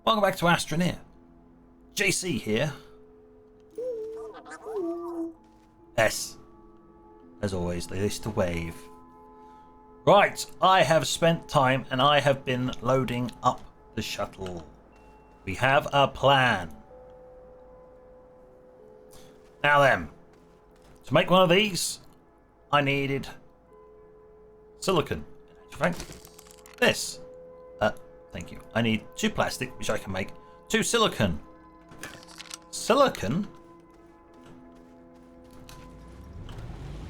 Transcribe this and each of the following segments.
Welcome back to Astroneer. JC here. S. As always, they used to wave. Right, I have spent time and I have been loading up the shuttle. We have a plan. Now then, to make one of these, I needed silicon. In fact, this. Thank you. I need 2 plastic, which I can make 2 silicon. Silicon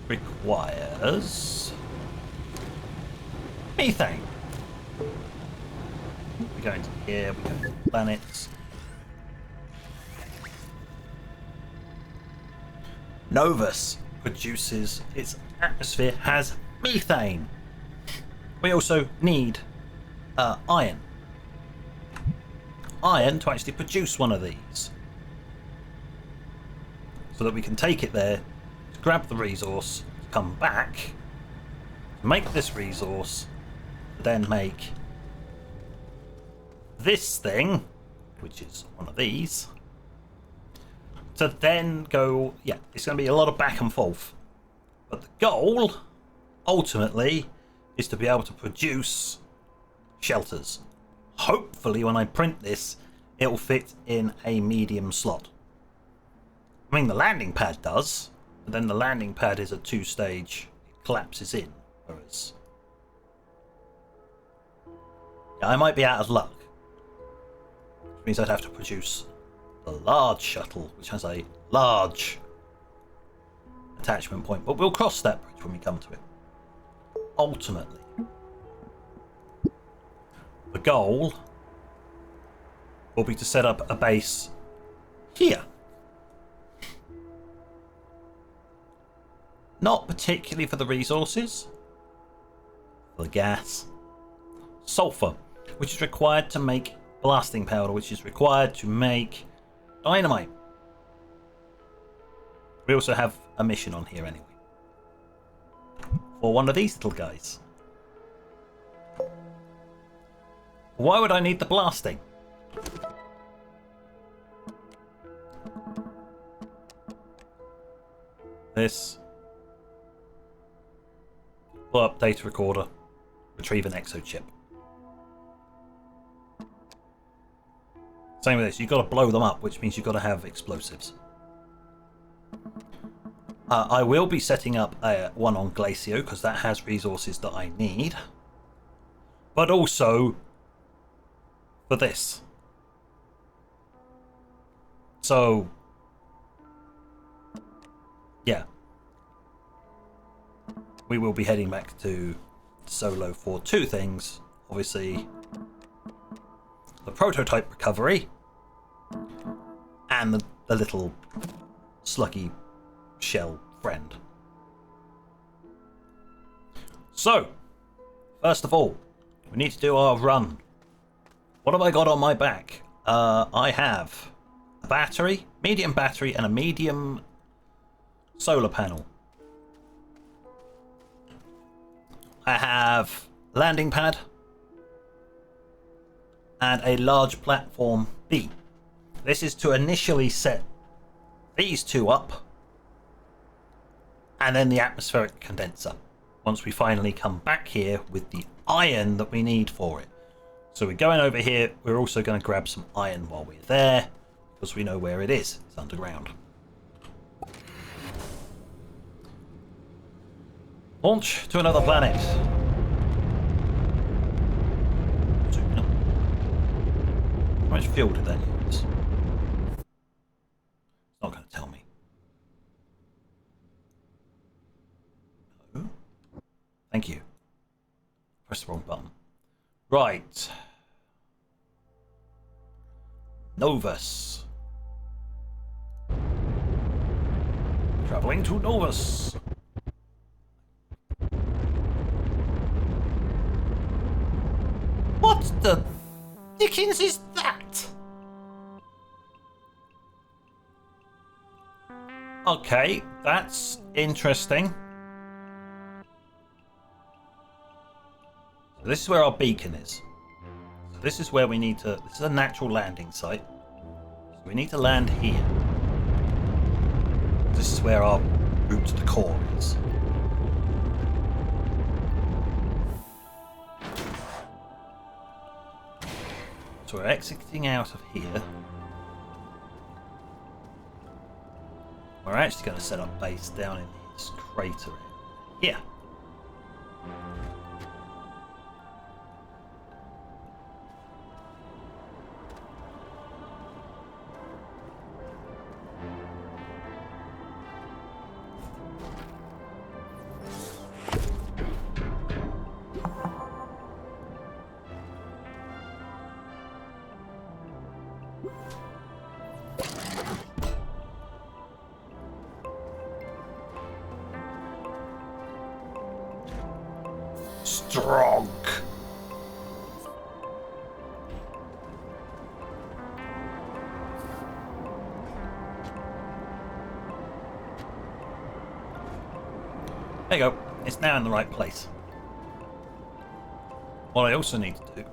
requires methane. We go into here, we go into planets. Novus produces, its atmosphere has methane. We also need iron. Iron to actually produce one of these. So that we can take it there, to grab the resource, come back, make this resource, then make this thing, which is one of these, to then go, yeah, it's going to be a lot of back and forth. But the goal, ultimately, is to be able to produce shelters. Hopefully when I print this, it'll fit in a medium slot. I mean, the landing pad does, but then the landing pad is a 2-stage, it collapses in, whereas yeah, I might be out of luck, which means I'd have to produce a large shuttle, which has a large attachment point, but we'll cross that bridge when we come to it. Ultimately, the goal will be to set up a base here. Not particularly for the resources, for the gas, sulfur, which is required to make blasting powder, which is required to make dynamite. We also have a mission on here anyway, for one of these little guys. Why would I need the blasting? This. Pull up data recorder. Retrieve an exo chip. Same with this. You've got to blow them up, which means you've got to have explosives. I will be setting up one on Glacio because that has resources that I need. But also for this. So, yeah. We will be heading back to Solo for 2 things. Obviously, the prototype recovery and the little sluggy shell friend. So, first of all, we need to do our run. What have I got on my back? I have a battery, medium battery, and a medium solar panel. I have landing pad and a large platform B. This is to initially set these 2 up and then the atmospheric condenser once we finally come back here with the iron that we need for it. So we're going over here. We're also going to grab some iron while we're there because we know where it is. It's underground. Launch to another planet. How much fuel did that use? It's not going to tell me. No. Thank you. Press the wrong button. Right. Novus. Traveling to Novus. What the dickens is that? Okay, that's interesting. So this is where our beacon is. So this is where we need to... This is a natural landing site. So we need to land here. This is where our route to the core is. So we're exiting out of here. We're actually going to set up base down in this crater here. Strong. There you go. It's now in the right place. What I also need to do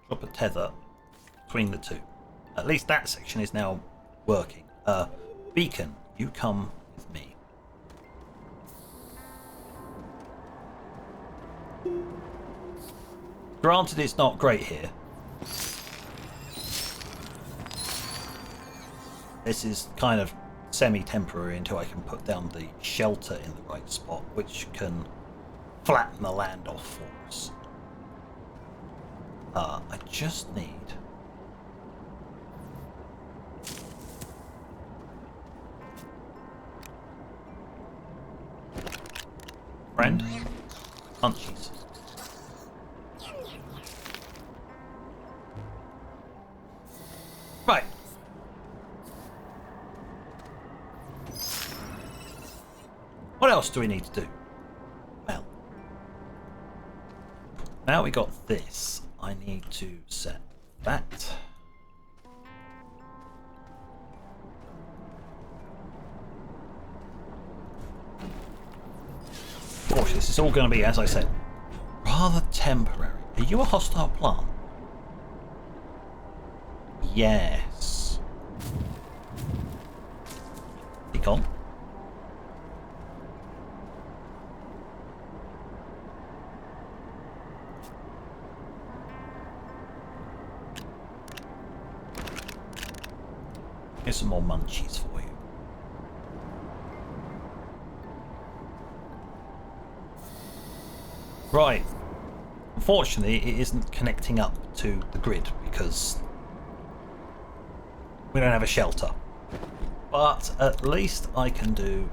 drop a tether between the two. At least that section is now working. Beacon, you come with me. Granted, it's not great here. This is kind of semi-temporary until I can put down the shelter in the right spot, which can flatten the land off for us. I just need... Friend? Munchies. Right. What else do we need to do? Well, now we got this, I need to set that. Gosh, this is all going to be, as I said, rather temporary. Are you a hostile plant? Yes. Be gone. Here's some more munchies for you. Right. Unfortunately, it isn't connecting up to the grid because we don't have a shelter. But at least I can do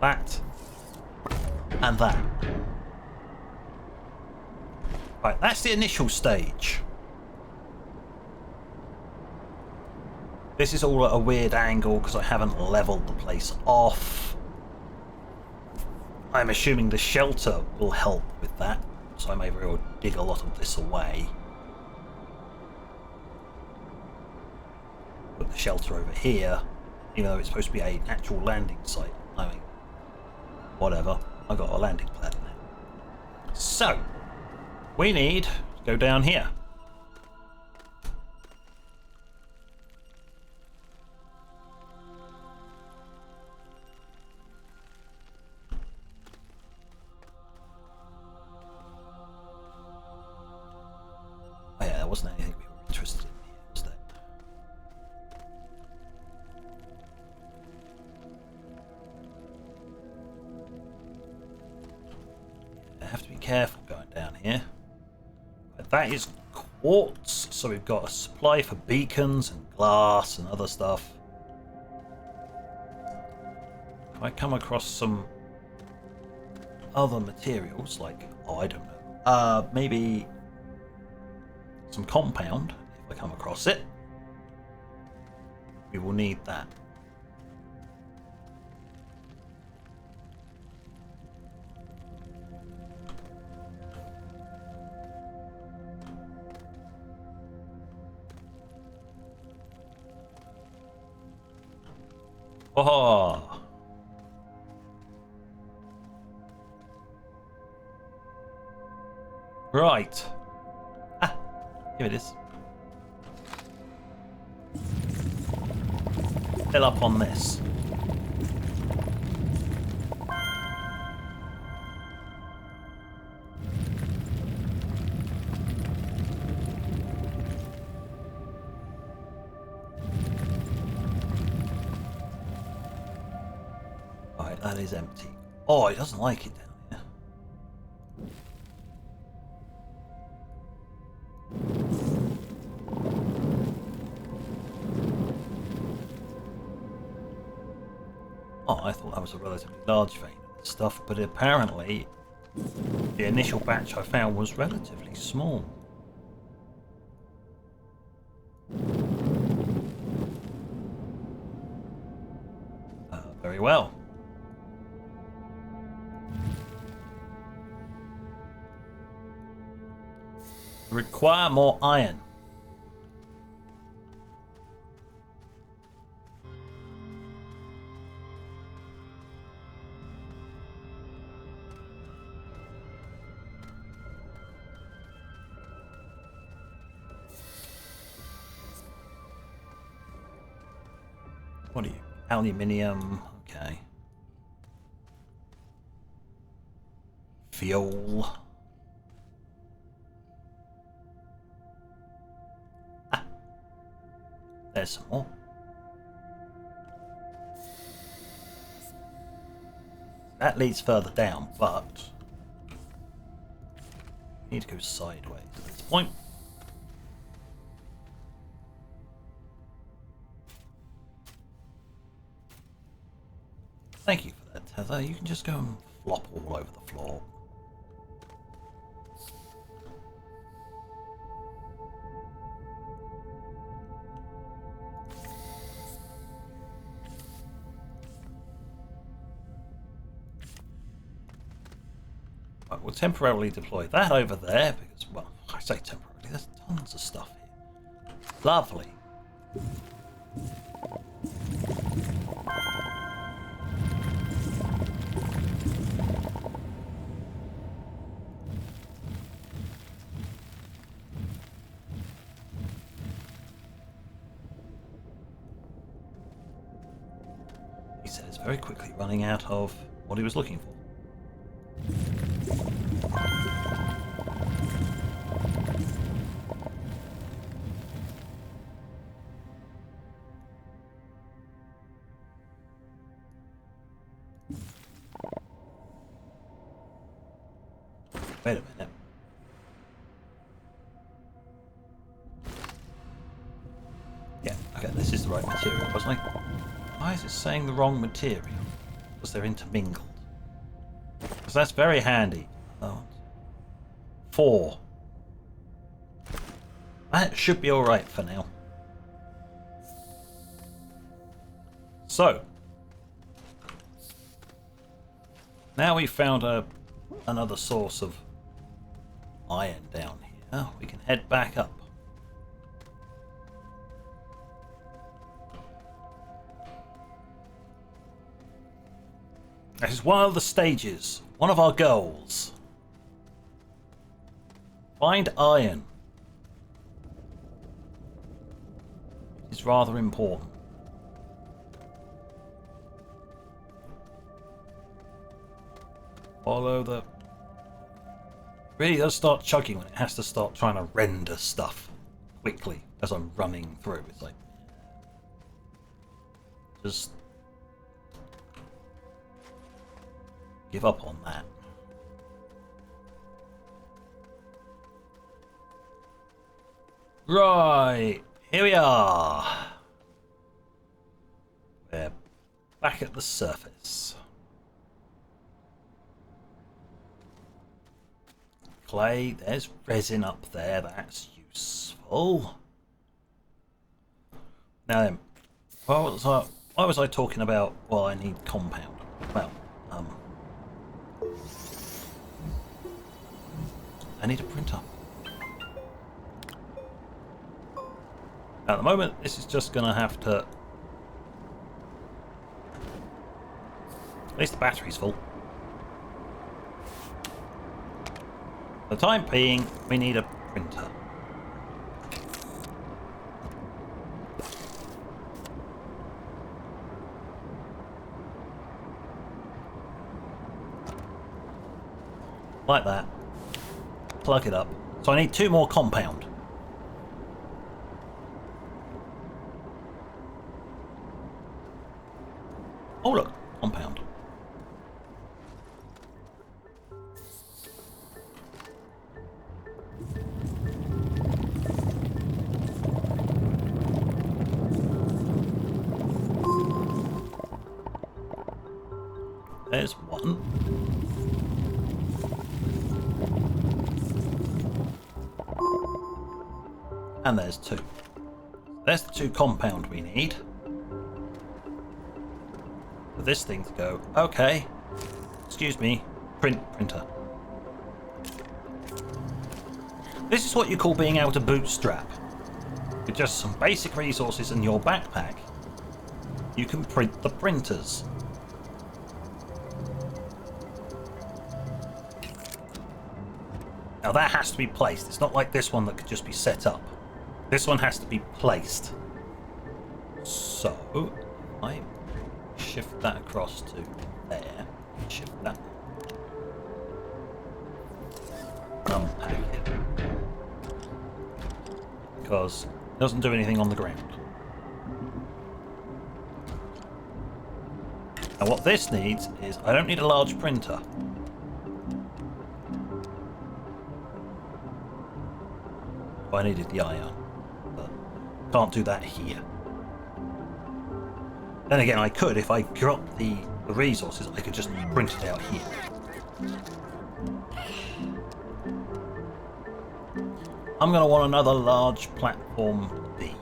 that and that. Right, that's the initial stage. This is all at a weird angle because I haven't leveled the place off. I'm assuming the shelter will help with that, so I may very well dig a lot of this away. Put the shelter over here, even though it's supposed to be a natural landing site. I mean, whatever. I got a landing pad now. So, we need to go down here. Wasn't anything we were interested in here, was there? I have to be careful going down here. But that is quartz, so we've got a supply for beacons and glass and other stuff. If I come across some other materials, like, oh, I don't know, maybe some compound, if I come across it, we will need that. Oh, Right. Ah, here it is. Fill up on this. Right, that is empty. Oh, he doesn't like it down here. Oh, I thought that was a relatively large vein of stuff, but apparently the initial batch I found was relatively small. Very well. Require more iron. What are you? Aluminium. Okay. Fuel. Ah. There's some more. That leads further down, but we need to go sideways at this point. Thank you for that, Tether. You can just go and flop all over the floor. Right, we'll temporarily deploy that over there because, well, I say temporarily, there's tons of stuff here. Lovely. He says, very quickly running out of what he was looking for. Wait a minute. Yeah, okay, this is the right material, wasn't I? Why is it saying the wrong material? Because they're intermingled. Because that's very handy. Oh. 4. That should be alright for now. So. Now we've found another source of iron down here. We can head back up. This is one of the stages, one of our goals. Find iron. It's rather important. Follow the... Really does start chugging when it has to start trying to render stuff quickly as I'm running through. It's like... just... give up on that. Right, here we are. We're back at the surface. Clay, there's resin up there, that's useful. Now then, why was I talking about, well, I need compound? Well, I need a printer. At the moment, this is just going to have to... At least the battery's full. For the time being, we need a printer. Like that. Plug it up. So I need 2 more compound. Oh look, compound. There's 1. And there's 2. There's the 2 compound we need. For this thing to go, okay, excuse me, printer. This is what you call being able to bootstrap. With just some basic resources in your backpack, you can print the printers. Now that has to be placed. It's not like this one that could just be set up. This one has to be placed. So, I shift that across to there. Shift that. Unpack it. Because it doesn't do anything on the ground. Now what this needs is, I don't need a large printer. I needed the iron, but can't do that here. Then again, I could, if I dropped the resources, I could just print it out here. I'm going to want another large platform B,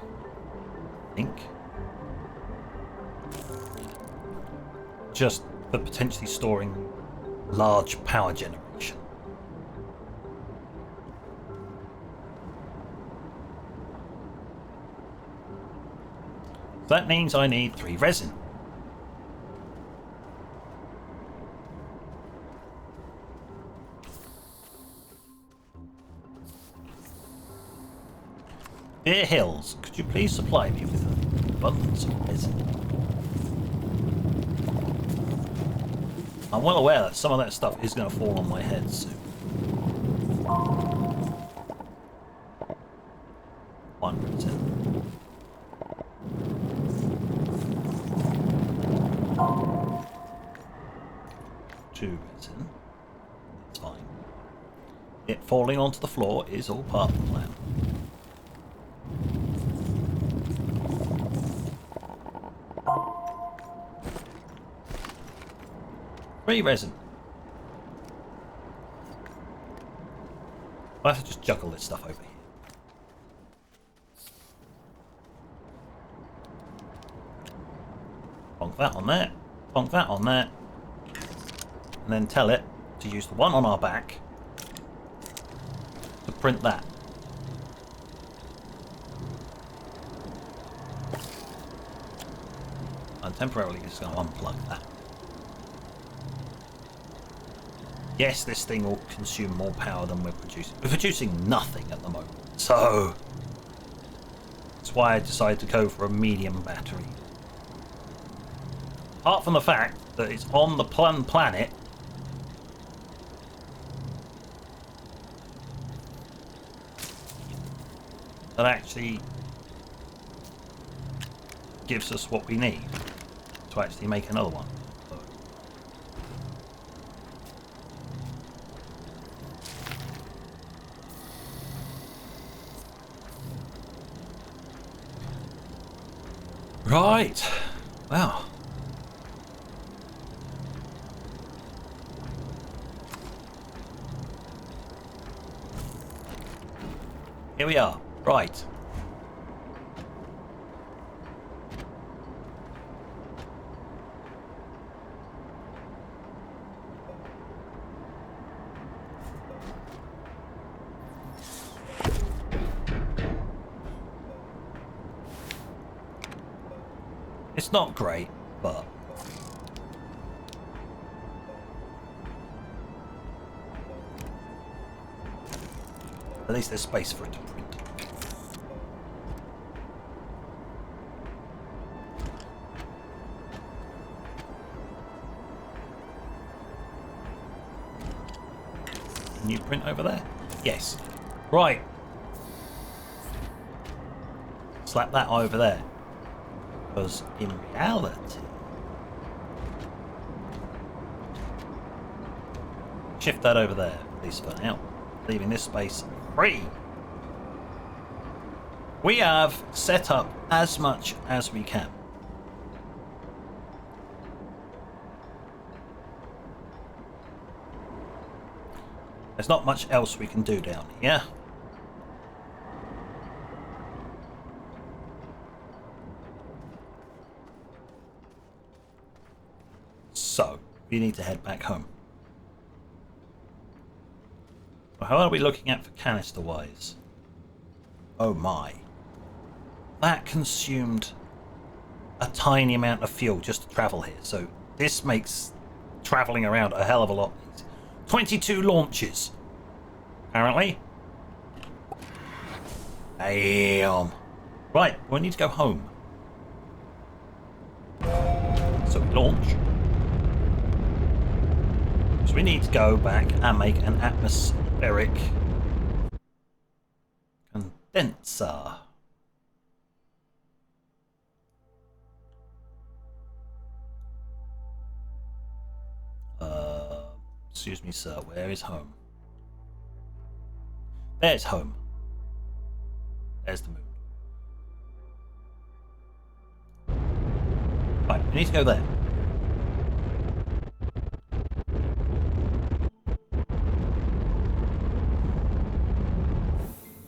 I think. Just for potentially storing large power generation. That means I need 3 resin. Dear Hills, could you please supply me with an abundance of resin? I'm well aware that some of that stuff is going to fall on my head soon. 1 resin. 2 resin. It's fine. It falling onto the floor is all part of the plan. Three resin. I have to just juggle this stuff over here. Bonk that on there. Bonk that on there. And then tell it to use the one on our back to print that. I'm temporarily just going to unplug that. Yes, this thing will consume more power than we're producing. We're producing nothing at the moment, so that's why I decided to go for a medium battery. Apart from the fact that it's on the planet that actually gives us what we need to actually make another one. Right. Wow. Here we are. Right. It's not great, but At least there's space for it to print. Can you print over there? Yes. Right. Slap that over there. Because in reality... Shift that over there, at least for now. Leaving this space free. We have set up as much as we can. There's not much else we can do down here. So, we need to head back home. How are we looking at for canister-wise? Oh my. That consumed a tiny amount of fuel just to travel here. So this makes travelling around a hell of a lot easier. 22 launches, apparently. Damn. Right, we need to go home. So we launch. So we need to go back and make an atmospheric condenser. Excuse me, sir, where is home? There's home. There's the moon. Right, we need to go there.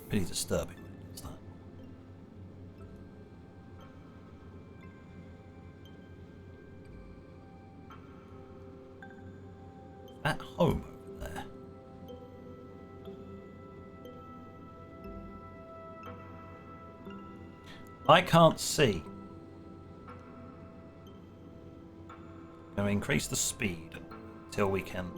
Pretty disturbing when it does that. At home over there. I can't see. Going to increase the speed until we can.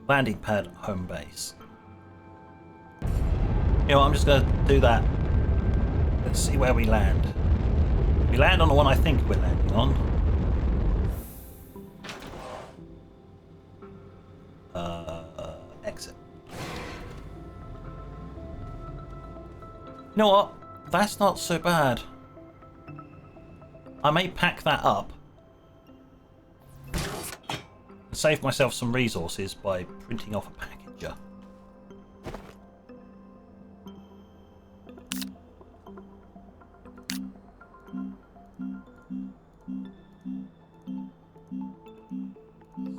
Landing pad, home base. You know what, I'm just going to do that. Let's see where we land. We land on the one I think we're landing on. Exit. You know what? That's not so bad. I may pack that up and save myself some resources by printing off a packager.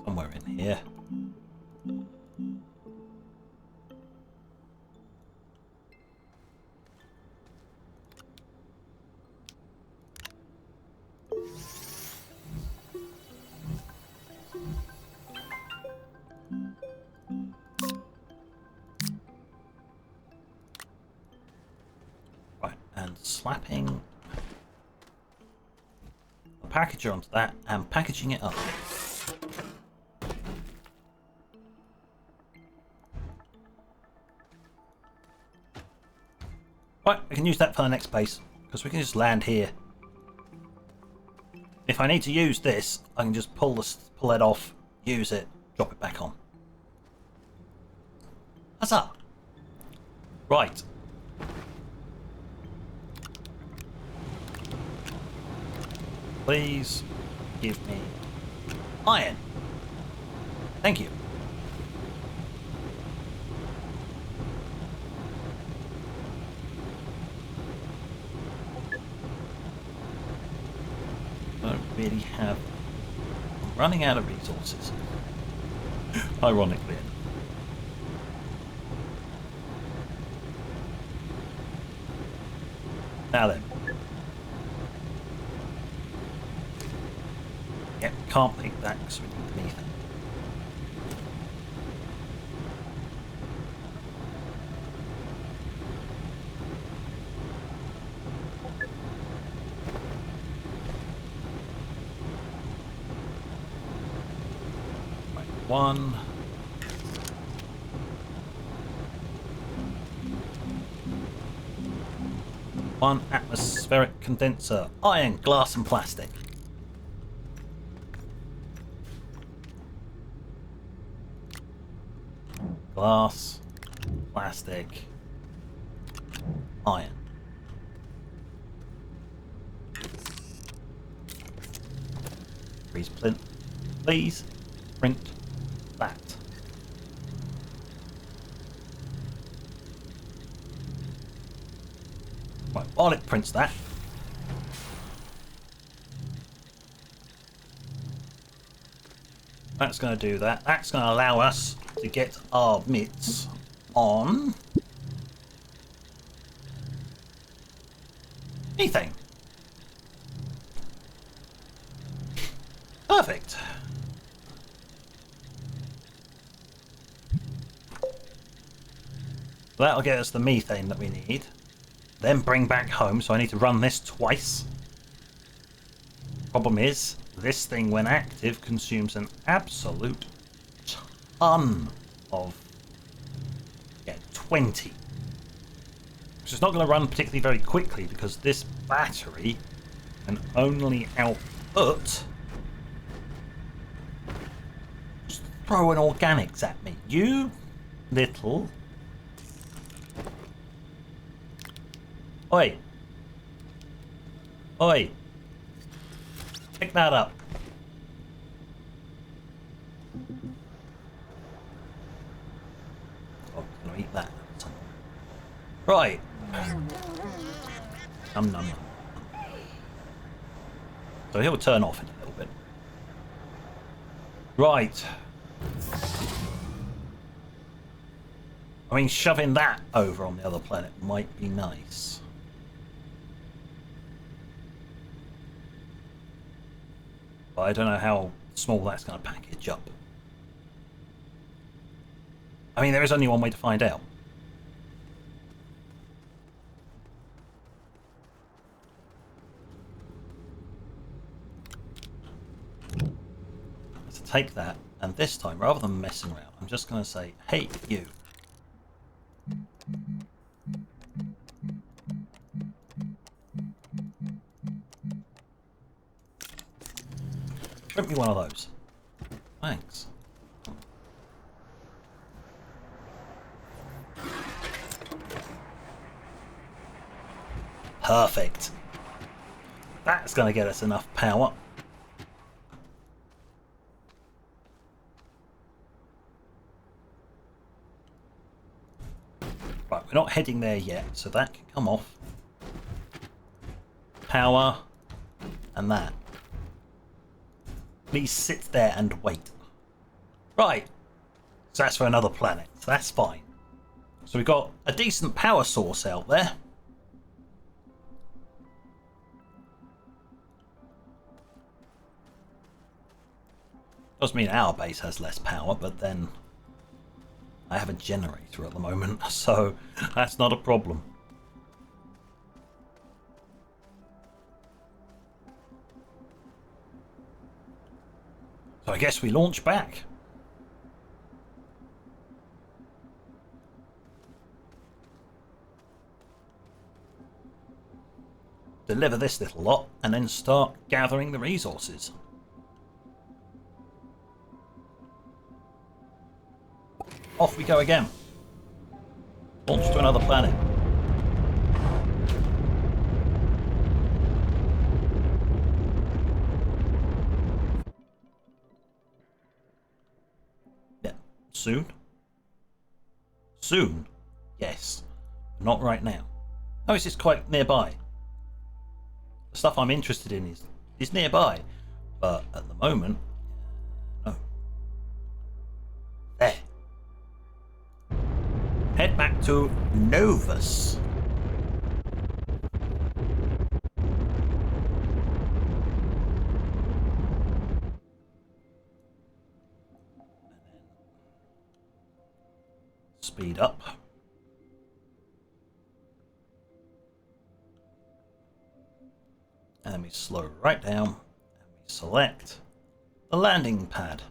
Somewhere in here. Right, and slapping the packager onto that and packaging it up. Right, we can use that for the next base, because we can just land here. If I need to use this, I can just pull it off, use it, drop it back on. Huzzah! Right. Please give me iron. Thank you. Don't really have. I'm running out of resources. Ironically. Now then. Yep, can't make that because we need methane. one. One atmospheric condenser. Iron, glass and plastic. Glass, plastic, iron. Please print that. Right, while it prints that, that's going to do that. That's going to allow us to get our mitts on methane. Perfect. That'll get us the methane that we need. Then bring back home, so I need to run this twice. Problem is, this thing when active consumes an absolute ton of 20. So it's not going to run particularly very quickly because this battery can only output. Just throwing organics at me, you little. Oi! Oi! Pick that up. Oh, can I eat that? Right. Num num. So he'll turn off in a little bit. Right. I mean, shoving that over on the other planet might be nice. But I don't know how small that's going to package up. I mean, there is only one way to find out. To take that, and this time, rather than messing around, I'm just going to say, hey, you. Print me one of those. Thanks. Perfect. That's going to get us enough power. Right, we're not heading there yet, so that can come off. Power and that. Please sit there and wait. Right. So that's for another planet. So that's fine. So we've got a decent power source out there. Does mean our base has less power, but then I have a generator at the moment, so that's not a problem. So I guess we launch back. Deliver this little lot and then start gathering the resources. Off we go again. Launch to another planet. Soon? Soon? Yes. Not right now. No, it's just quite nearby. The stuff I'm interested in is nearby. But at the moment, no. There. Head back to Novus. Speed up. And then we slow right down and we select the landing pad.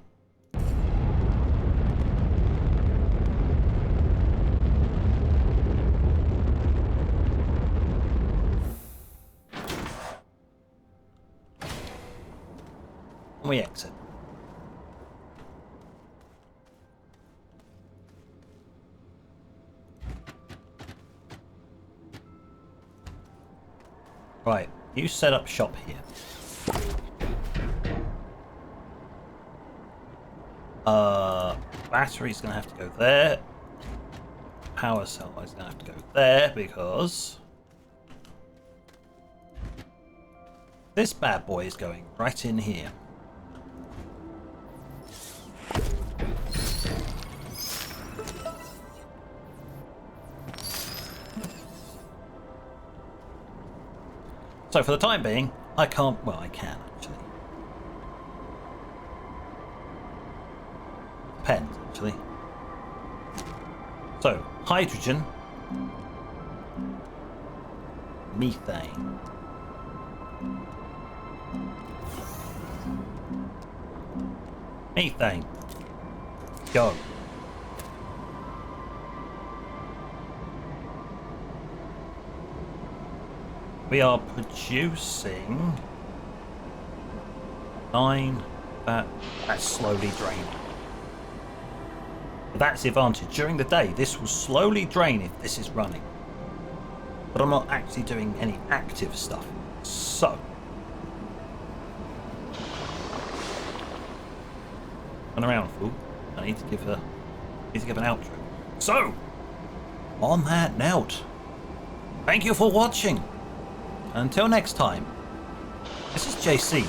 And we exit. Right, you set up shop here. Battery's gonna have to go there. Power cell is gonna have to go there because this bad boy is going right in here. So for the time being, I can't, well, I can actually. Depends actually. So, hydrogen, methane, methane, go. We are producing 9. That's slowly draining. But that's the advantage. During the day, this will slowly drain if this is running. But I'm not actually doing any active stuff. So, turn around, fool. I need to give an outro. So, on that note, thank you for watching. Until next time, this is JC.